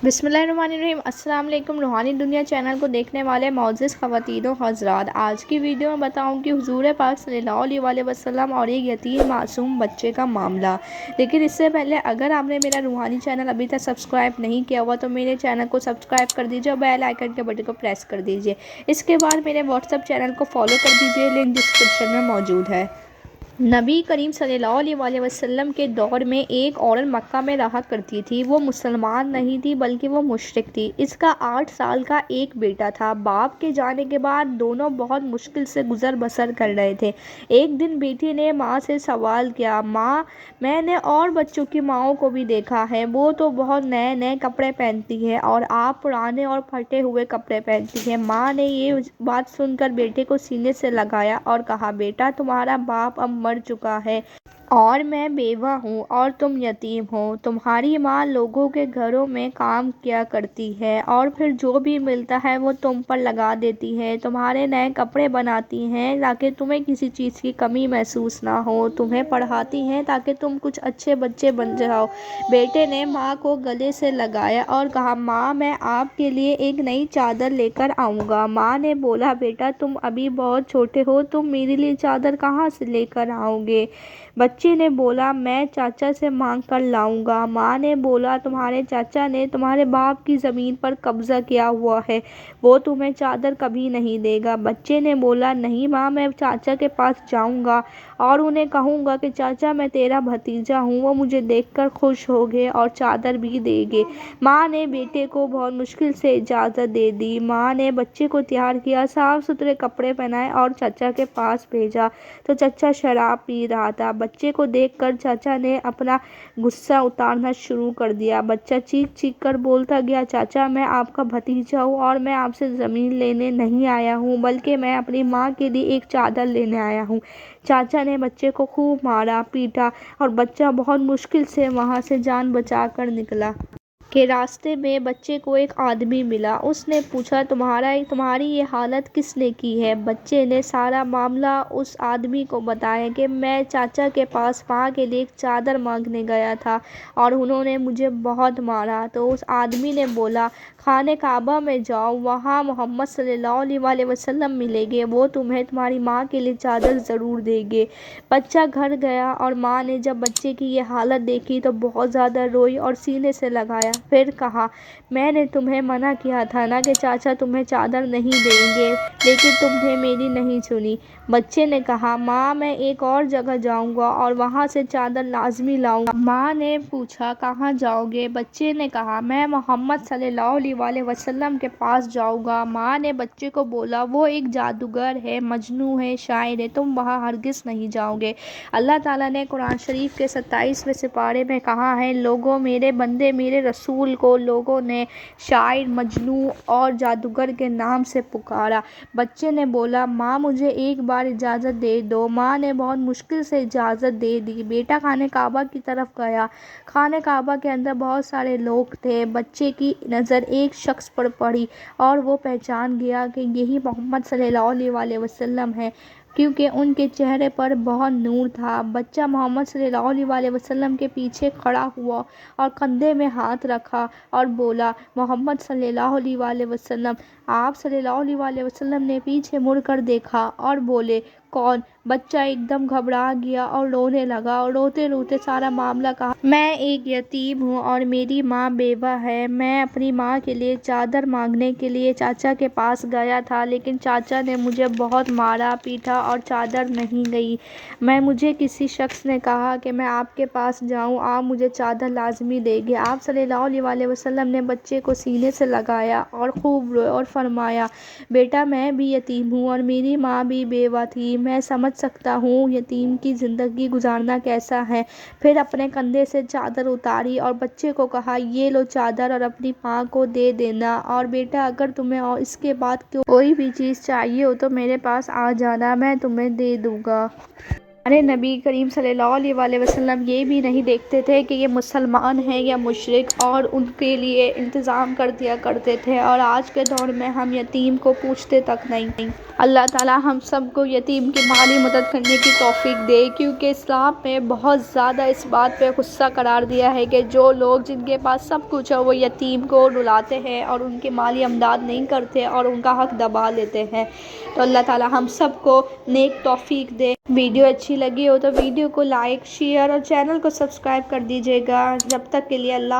بسم اللہ الرحمن الرحیم۔ السلام علیکم۔ روحانی دنیا چینل کو دیکھنے والے معزز خواتین و حضرات، آج کی ویڈیو میں بتاؤں کہ حضور پاک صلی اللہ علیہ وسلم اور ایک یتیم معصوم بچے کا معاملہ۔ لیکن اس سے پہلے اگر آپ نے میرا روحانی چینل ابھی تک سبسکرائب نہیں کیا ہوا تو میرے چینل کو سبسکرائب کر دیجیے اور بیل آئیکن کے بٹن کو پریس کر دیجیے۔ اس کے بعد میرے واٹس ایپ چینل کو فالو کر دیجیے، لنک ڈسکرپشن میں موجود ہے۔ نبی کریم صلی اللہ علیہ وسلم کے دور میں ایک عورت مکہ میں رہا کرتی تھی۔ وہ مسلمان نہیں تھی بلکہ وہ مشرک تھی۔ اس کا 8 سال کا ایک بیٹا تھا۔ باپ کے جانے کے بعد دونوں بہت مشکل سے گزر بسر کر رہے تھے۔ ایک دن بیٹی نے ماں سے سوال کیا، ماں، میں نے اور بچوں کی ماؤں کو بھی دیکھا ہے، وہ تو بہت نئے نئے کپڑے پہنتی ہیں اور آپ پرانے اور پھٹے ہوئے کپڑے پہنتی ہیں۔ ماں نے یہ بات سن کر بیٹے کو سینے سے لگایا اور کہا، بیٹا، تمہارا باپ اب مر چکا ہے اور میں بیوہ ہوں اور تم یتیم ہو۔ تمہاری ماں لوگوں کے گھروں میں کام کیا کرتی ہے اور پھر جو بھی ملتا ہے وہ تم پر لگا دیتی ہے۔ تمہارے نئے کپڑے بناتی ہیں تاکہ تمہیں کسی چیز کی کمی محسوس نہ ہو، تمہیں پڑھاتی ہیں تاکہ تم کچھ اچھے بچے بن جاؤ۔ بیٹے نے ماں کو گلے سے لگایا اور کہا، ماں، میں آپ کے لیے ایک نئی چادر لے کر آؤں گا۔ ماں نے بولا، بیٹا، تم ابھی بہت چھوٹے ہو، تم میرے لیے چادر کہاں سے لے کر آؤ گے؟ بچے نے بولا، میں چاچا سے مانگ کر لاؤں گا۔ ماں نے بولا، تمہارے چاچا نے تمہارے باپ کی زمین پر قبضہ کیا ہوا ہے، وہ تمہیں چادر کبھی نہیں دے گا۔ بچے نے بولا، نہیں ماں، میں چاچا کے پاس جاؤں گا اور انہیں کہوں گا کہ چاچا، میں تیرا بھتیجا ہوں، وہ مجھے دیکھ کر خوش ہوں گے اور چادر بھی دیں گے۔ ماں نے بیٹے کو بہت مشکل سے اجازت دے دی۔ ماں نے بچے کو تیار کیا، صاف ستھرے کپڑے پہنائے اور چاچا کے پاس بھیجا تو چاچا شراب پی رہا تھا۔ بچے کو دیکھ کر چاچا نے اپنا غصہ اتارنا شروع کر دیا۔ بچہ چیخ چیخ کر بولتا گیا، چاچا، میں آپ کا بھتیجا ہوں اور میں آپ سے زمین لینے نہیں آیا ہوں بلکہ میں اپنی ماں کے لیے ایک چادر لینے آیا ہوں۔ چاچا نے بچے کو خوب مارا پیٹا اور بچہ بہت مشکل سے وہاں سے جان بچا کر نکلا۔ کہ راستے میں بچے کو ایک آدمی ملا۔ اس نے پوچھا، تمہاری یہ حالت کس نے کی ہے؟ بچے نے سارا معاملہ اس آدمی کو بتایا کہ میں چاچا کے پاس ماں کے لیے ایک چادر مانگنے گیا تھا اور انہوں نے مجھے بہت مارا۔ تو اس آدمی نے بولا، خانہ کعبہ میں جاؤ، وہاں محمد صلی اللہ علیہ وسلم ملیں گے، وہ تمہیں تمہاری ماں کے لیے چادر ضرور دیں گے۔ بچہ گھر گیا اور ماں نے جب بچے کی یہ حالت دیکھی تو بہت زیادہ روئی اور سینے سے لگایا۔ پھر کہا، میں نے تمہیں منع کیا تھا نا کہ چاچا تمہیں چادر نہیں دیں گے، لیکن تم نے میری نہیں سنی۔ بچے نے کہا، ماں، میں ایک اور جگہ جاؤں گا اور وہاں سے چادر لازمی لاؤں گا۔ ماں نے پوچھا، کہاں جاؤ گے؟ بچے نے کہا، میں محمد صلی اللہ علیہ وسلم کے پاس جاؤں گا۔ ماں نے بچے کو بولا، وہ ایک جادوگر ہے، مجنوں ہے، شاعر ہے، تم وہاں ہرگز نہیں جاؤ گے۔ اللہ تعالیٰ نے قرآن شریف کے 27ویں سپارے میں کہا ہے، لوگوں، میرے بندے میرے رسول کو لوگوں نے شاعر، مجنوں اور جادوگر کے نام سے پکارا۔ بچے نے بولا، ماں، مجھے ایک بار اجازت دے دو۔ ماں نے بہت مشکل سے اجازت دے دی۔ بیٹا خانہ کعبہ کی طرف گیا۔ خانہ کعبہ کے اندر بہت سارے لوگ تھے۔ بچے کی نظر ایک شخص پر پڑی اور وہ پہچان گیا کہ یہی محمد صلی اللہ علیہ وسلم ہے، کیونکہ ان کے چہرے پر بہت نور تھا۔ بچہ محمد صلی اللہ علیہ وسلم کے پیچھے کھڑا ہوا اور کندھے میں ہاتھ رکھا اور بولا، محمد صلی اللہ علیہ وسلم۔ آپ صلی اللہ علیہ وسلم نے پیچھے مڑ کر دیکھا اور بولے، کون؟ بچہ ایک دم گھبرا گیا اور رونے لگا اور روتے روتے سارا معاملہ کہا، میں ایک یتیم ہوں اور میری ماں بیوہ ہے۔ میں اپنی ماں کے لیے چادر مانگنے کے لیے چاچا کے پاس گیا تھا، لیکن چاچا نے مجھے بہت مارا پیٹا اور چادر نہیں گئی۔ مجھے کسی شخص نے کہا کہ میں آپ کے پاس جاؤں، آپ مجھے چادر لازمی دیں گے۔ آپ صلی اللہ علیہ وسلم نے بچے کو سینے سے لگایا اور خوب روئے اور فرمایا، بیٹا، میں بھی یتیم ہوں اور میری ماں بھی بیوہ تھی، میں سمجھ سکتا ہوں یتیم کی زندگی گزارنا کیسا ہے۔ پھر اپنے کندھے سے چادر اتاری اور بچے کو کہا، یہ لو چادر اور اپنی ماں کو دے دینا، اور بیٹا، اگر تمہیں اور اس کے بعد کوئی بھی چیز چاہیے ہو تو میرے پاس آ جانا، میں تمہیں دے دوں گا۔ ہمارے نبی کریم صلی اللہ علیہ وسلم یہ بھی نہیں دیکھتے تھے کہ یہ مسلمان ہیں یا مشرک، اور ان کے لیے انتظام کر دیا کرتے تھے، اور آج کے دور میں ہم یتیم کو پوچھتے تک نہیں۔ اللہ تعالی ہم سب کو یتیم کی مالی مدد کرنے کی توفیق دے، کیونکہ اسلام میں بہت زیادہ اس بات پہ غصہ قرار دیا ہے کہ جو لوگ جن کے پاس سب کچھ ہے وہ یتیم کو رلاتے ہیں اور ان کی مالی امداد نہیں کرتے اور ان کا حق دبا لیتے ہیں۔ تو اللہ تعالی ہم سب کو نیک توفیق دے۔ ویڈیو اچھی لگی ہو تو ویڈیو کو لائک، شیئر اور چینل کو سبسکرائب کر دیجیے گا۔ جب تک کے لیے اللہ